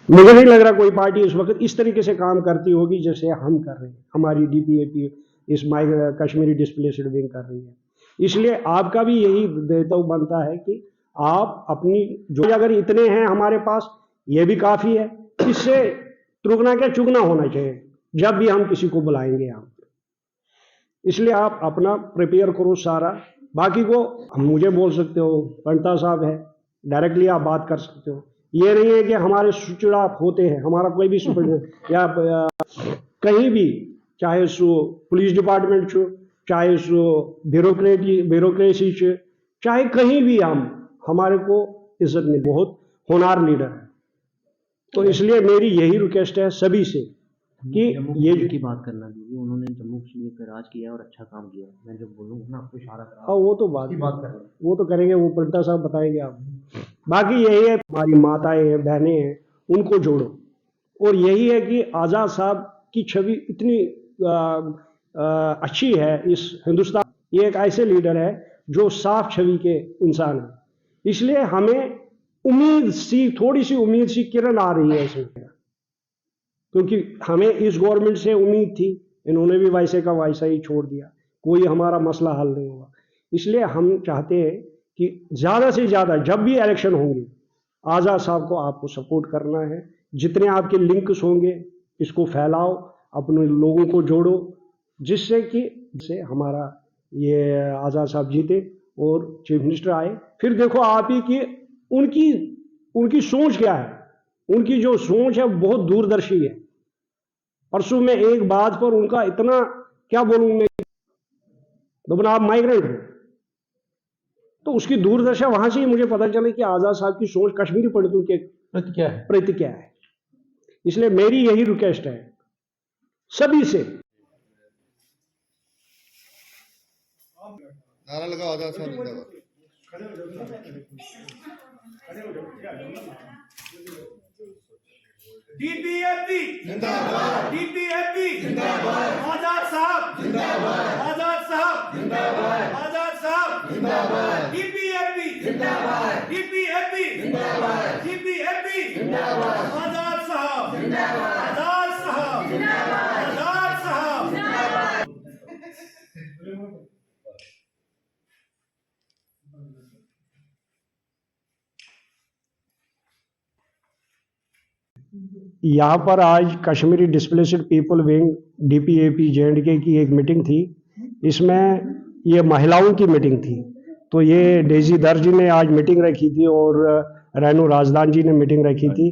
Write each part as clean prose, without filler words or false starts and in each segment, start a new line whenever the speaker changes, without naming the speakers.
मुझे नहीं लग रहा कोई पार्टी इस वक्त इस तरीके से काम करती होगी जैसे हम कर रहे हैं, हमारी डीपीएपी इस कश्मीरी डिस्प्लेस्ड विंग कर रही है। इसलिए आपका भी यही दायित्व बनता है कि आप अपनी जो, अगर इतने हैं हमारे पास ये भी काफ़ी है, इससे तुगना क्या चुगना होना चाहिए जब भी हम किसी को बुलाएंगे आप। इसलिए आप अपना प्रिपेयर करो सारा, बाकी को मुझे बोल सकते हो, पंडिता साहब है, डायरेक्टली आप बात कर सकते हो। ये नहीं है कि हमारे सुचड़ा होते हैं, हमारा कोई भी या कहीं भी, चाहे सो पुलिस डिपार्टमेंट छो, चाहे सो ब्यूरोक्रेसी छो, चाहे कहीं भी हम, हमारे को इज्जत नहीं, बहुत होनहार लीडर है। तो इसलिए मेरी यही रिक्वेस्ट है सभी से कि ये
की बात करना दीजिए, उन्होंने जम्मू कश्मीर पे राज किया और अच्छा काम किया। मैं जब बोलूँगा ना आपको इशारा करा,
हाँ वो तो बात करेंगे, वो तो करेंगे, वो पंडिता साहब बताएंगे आप। बाकी यही है, हमारी माताएं हैं, बहनें हैं, उनको जोड़ो। और यही है कि आज़ाद साहब की छवि इतनी अच्छी है इस हिंदुस्तान, ये एक ऐसे लीडर है जो साफ छवि के इंसान है। इसलिए हमें उम्मीद सी, थोड़ी सी उम्मीद सी किरण आ रही है इसमें, क्योंकि हमें इस गवर्नमेंट से उम्मीद थी, इन्होंने भी वैसे का वैसा ही छोड़ दिया, कोई हमारा मसला हल नहीं हुआ। इसलिए हम चाहते हैं कि ज़्यादा से ज़्यादा जब भी इलेक्शन होंगे, आज़ाद साहब को आपको सपोर्ट करना है। जितने आपके लिंक्स होंगे इसको फैलाओ, अपने लोगों को जोड़ो, जिससे कि हमारा ये आज़ाद साहब जीते और चीफ मिनिस्टर आए। फिर देखो आप ही कि उनकी उनकी सोच क्या है, उनकी जो सोच है बहुत दूरदर्शी है। परसों में एक बात पर उनका इतना, क्या बोलूं मैं, दोबारा आप माइग्रेंट हो, तो उसकी दूरदर्शा वहां से ही मुझे पता चले कि आज़ाद साहब की सोच कश्मीरी पंडितों के प्रति क्या है। इसलिए मेरी यही रिक्वेस्ट है सभी से।
नारा लगाओ आज़ाद साहब जिंदाबाद।
डीपीएपी जिंदाबाद, डीपीएपी जिंदाबाद, आज़ाद साहब जिंदाबाद, आज़ाद साहब जिंदाबाद, आज़ाद साहब जिंदाबाद, डीपीएपी जिंदाबाद, डीपीएपी जिंदाबाद, डीपीएपी जिंदाबाद, आज़ाद साहब जिंदाबाद, आज़ाद साहब जिंदाबाद, आज़ाद साहब जिंदाबाद।
यहाँ पर आज Kashmiri displaced people wing DPAP जे&के की एक मीटिंग थी। इसमें ये महिलाओं की मीटिंग थी। तो ये डेजी दर जी ने आज मीटिंग रखी थी और रेनू राजदान जी ने मीटिंग रखी थी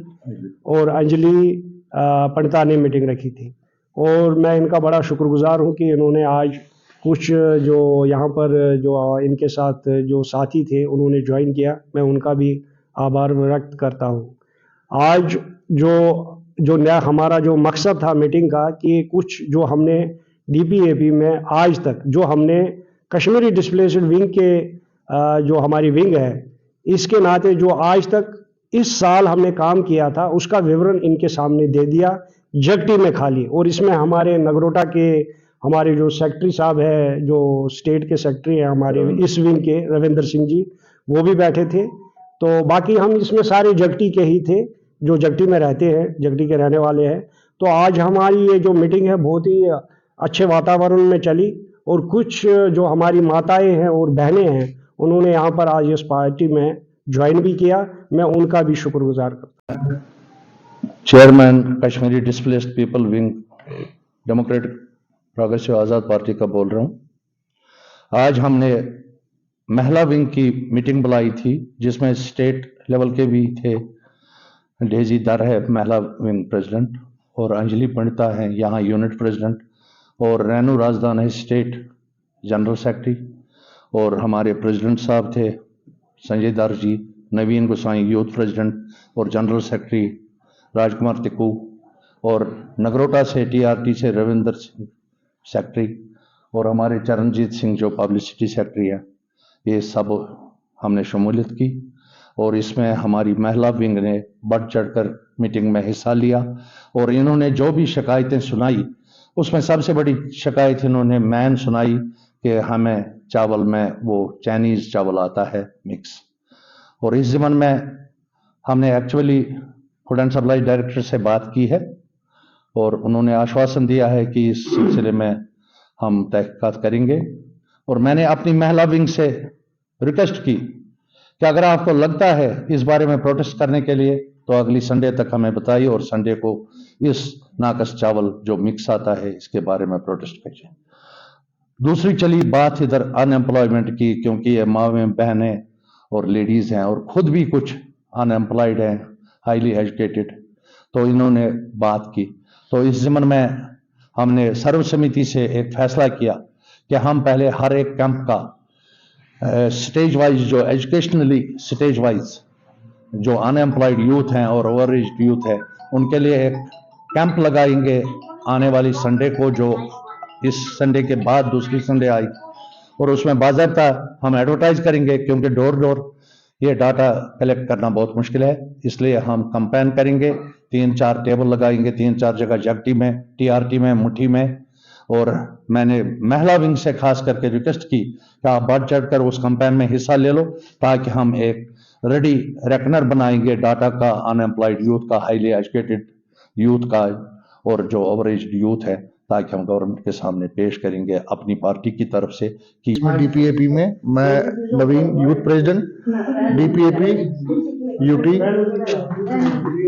और अंजलि पंडिता ने मीटिंग रखी थी। और मैं इनका बड़ा शुक्रगुजार हूँ कि इन्होंने आज कुछ जो यहाँ पर जो इनके साथ जो साथी थे उन्होंने ज्वाइन किया, मैं उनका भी आभार व्यक्त करता हूँ। आज जो नया हमारा जो मकसद था मीटिंग का कि कुछ जो हमने डीपीएपी में आज तक जो हमने कश्मीरी डिस्प्लेस्ड विंग के जो हमारी विंग है, इसके नाते जो आज तक इस साल हमने काम किया था उसका विवरण इनके सामने दे दिया जगटी में खाली। और इसमें हमारे नगरोटा के हमारे जो सेक्रेटरी साहब है, जो स्टेट के सेक्रेटरी हैं हमारे इस विंग के, रविंद्र सिंह जी, वो भी बैठे थे। तो बाकी हम इसमें सारे जगटी के ही थे, जो जगटी में रहते हैं, जगटी के रहने वाले हैं। तो आज हमारी ये जो मीटिंग है बहुत ही अच्छे वातावरण में चली और कुछ जो हमारी माताएं हैं और बहनें हैं उन्होंने यहाँ पर आज इस पार्टी में ज्वाइन भी किया, मैं उनका भी शुक्रगुजार करता हूँ।
Chairman Kashmiri displaced people wing Democratic Progressive Azad Party का बोल रहा हूँ। आज हमने महिला विंग की मीटिंग बुलाई थी जिसमें स्टेट लेवल के भी थे, डेजी दर है महिला विंग प्रेसिडेंट और अंजलि पंडिता है यहाँ यूनिट प्रेसिडेंट और रेनू राजदान है स्टेट जनरल सेक्रेटरी और हमारे प्रेसिडेंट साहब थे संजय दर जी, नवीन गोसाई यूथ प्रेसिडेंट और जनरल सेक्रेटरी राजकुमार तिक्कू और नगरोटा से टीआरटी से रविंद्र सिंह सेक्रेटरी और हमारे चरणजीत सिंह जो पब्लिसिटी सेक्रेटरी है। ये सब हमने शमूलियत की और इसमें हमारी महिला विंग ने बढ़ चढ़कर मीटिंग में हिस्सा लिया और इन्होंने जो भी शिकायतें सुनाई उसमें सबसे बड़ी शिकायत इन्होंने मैन सुनाई कि हमें चावल में वो चाइनीज़ चावल आता है मिक्स। और इस ज़मन में हमने actually food and supply director से बात की है और उन्होंने आश्वासन दिया है कि इस सिलसिले में हम तहकीकात करेंगे। और मैंने अपनी महिला विंग से रिक्वेस्ट की कि अगर आपको लगता है इस बारे में प्रोटेस्ट करने के लिए तो अगली संडे तक हमें बताइए और संडे को इस नाकस चावल जो मिक्स आता है इसके बारे में प्रोटेस्ट करिए। दूसरी चली बात इधर अनएम्प्लॉयमेंट की, क्योंकि ये मावें बहनें और लेडीज हैं और खुद भी कुछ अनएम्प्लॉयड हैं, हाईली एजुकेटेड, तो इन्होंने बात की। तो इस ज़िम्मन में हमने सर्वसमिति से एक फैसला किया कि हम पहले हर एक कैंप का स्टेज वाइज, जो एजुकेशनली स्टेज वाइज जो अनएम्प्लॉयड यूथ हैं और ओवर एज यूथ है उनके लिए एक कैंप लगाएंगे आने वाली संडे को, जो इस संडे के बाद दूसरी संडे आई, और उसमें बाज़ाब्ता हम एडवर्टाइज करेंगे, क्योंकि डोर डोर ये डाटा कलेक्ट करना बहुत मुश्किल है। इसलिए हम कंपेन करेंगे, 3-4 टेबल लगाएंगे, 3-4 जगह जगटी में, टीआरटी में, मुट्ठी में। और मैंने महिला विंग से खास करके रिक्वेस्ट की कि आप बढ़ चढ़कर उस कंपेन में हिस्सा ले लो, ताकि हम एक रेडी रेकनर बनाएंगे डाटा का, अनएम्प्लॉयड यूथ का, हाईली एजुकेटेड यूथ का और जो ओवरेज यूथ है, ताकि हम गवर्नमेंट के सामने पेश करेंगे अपनी पार्टी की तरफ से कि
डीपीएपी में मैं नवीन यूथ प्रेसिडेंट डीपीएपी यूटी।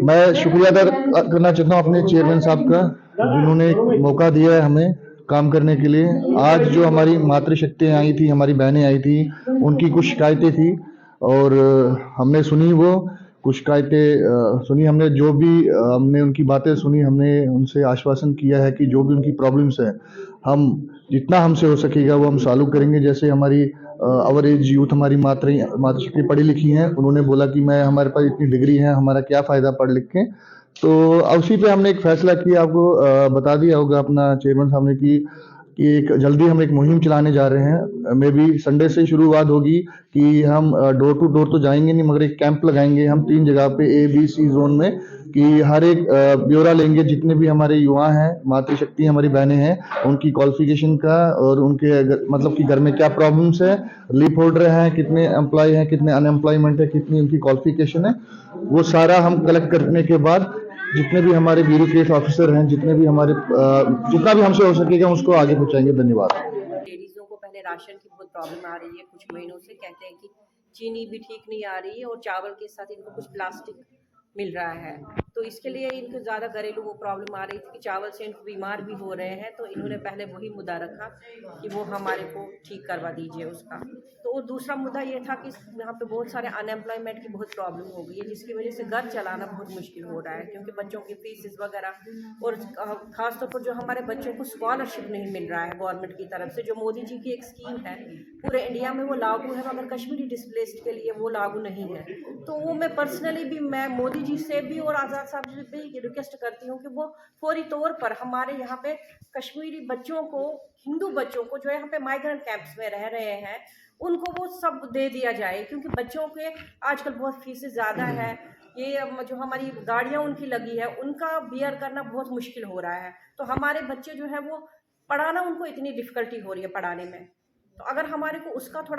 मैं शुक्रिया अदा करना चाहता हूं अपने चेयरमैन साहब का, जिन्होंने एक मौका दिया है हमें काम करने के लिए। आज जो हमारी मातृशक्तियाँ आई थी, हमारी बहनें आई थी, उनकी कुछ शिकायतें थी और हमने सुनी, वो कुछ शिकायतें सुनी हमने, जो भी हमने उनकी बातें सुनी, हमने उनसे आश्वासन किया है कि जो भी उनकी प्रॉब्लम्स है हम जितना हमसे हो सकेगा वो हम सॉल्व करेंगे। जैसे हमारी अवरेज यूथ, हमारी मातृशक्ति पढ़ी लिखी हैं, उन्होंने बोला कि मैं, हमारे पास इतनी डिग्री है, हमारा क्या फ़ायदा पढ़ लिख के। तो उसी पे हमने एक फैसला किया, आपको बता दिया होगा अपना चेयरमैन साहब ने कि एक जल्दी हम एक मुहिम चलाने जा रहे हैं। मे बी संडे से शुरुआत होगी कि हम डोर टू डोर तो जाएंगे नहीं, मगर एक कैंप लगाएंगे हम 3 जगह पे ABC जोन में, कि हर एक ब्यौरा लेंगे जितने भी हमारे युवा हैं, मातृशक्ति हमारी बहनें हैं, उनकी क्वालिफिकेशन का और उनके मतलब कि घर में क्या प्रॉब्लम्स है, लीप होल्डर हैं, कितने एम्प्लॉय हैं, कितने अनएम्प्लॉयमेंट है, कितनी उनकी क्वालिफिकेशन है, वो सारा हम कलेक्ट करने के बाद जितने भी हमारे ब्यूरोक्रेट ऑफिसर हैं, जितने भी हमारे जितना भी हमसे हो सकेगा उसको आगे पहुंचाएंगे। धन्यवाद।
लेडीज़ों को पहले राशन की बहुत प्रॉब्लम आ रही है, कुछ महीनों से कहते हैं कि चीनी भी ठीक नहीं आ रही है और चावल के साथ इनको कुछ प्लास्टिक मिल रहा है, तो इसके लिए इनको ज़्यादा घरेलू वो प्रॉब्लम आ रही थी कि चावल से इनको बीमार भी हो रहे हैं। तो इन्होंने पहले वही मुद्दा रखा कि वो हमारे को ठीक करवा दीजिए उसका। तो वो दूसरा मुद्दा ये था कि यहाँ पे बहुत सारे अनएम्प्लॉयमेंट की बहुत प्रॉब्लम हो गई है, जिसकी वजह से घर चलाना बहुत मुश्किल हो रहा है, क्योंकि बच्चों की फीसेस वगैरह, और ख़ासतौर पर जो हमारे बच्चों को स्कॉलरशिप नहीं मिल रहा है गवर्नमेंट की तरफ से, जो मोदी जी की एक स्कीम है, पूरे इंडिया में वो लागू है, मगर कश्मीरी डिस्प्लेस्ड के लिए वो लागू नहीं है। तो वो मैं पर्सनली भी, मैं मोदी जी से भी और आज़ाद साहब जी से भी रिक्वेस्ट करती हूँ कि वो फौरी तौर पर हमारे यहाँ पे कश्मीरी बच्चों को, हिंदू बच्चों को जो यहाँ पे माइग्रेंट कैंप्स में रह रहे हैं, उनको वो सब दे दिया जाए, क्योंकि बच्चों के आजकल बहुत फीसें ज़्यादा है। ये जो हमारी गाड़ियाँ उनकी लगी है, उनका बियर करना बहुत मुश्किल हो रहा है। तो हमारे बच्चे जो है वो पढ़ाना, उनको इतनी डिफ़िकल्टी हो रही है पढ़ाने में। तो अगर हमारे को उसका थोड़ा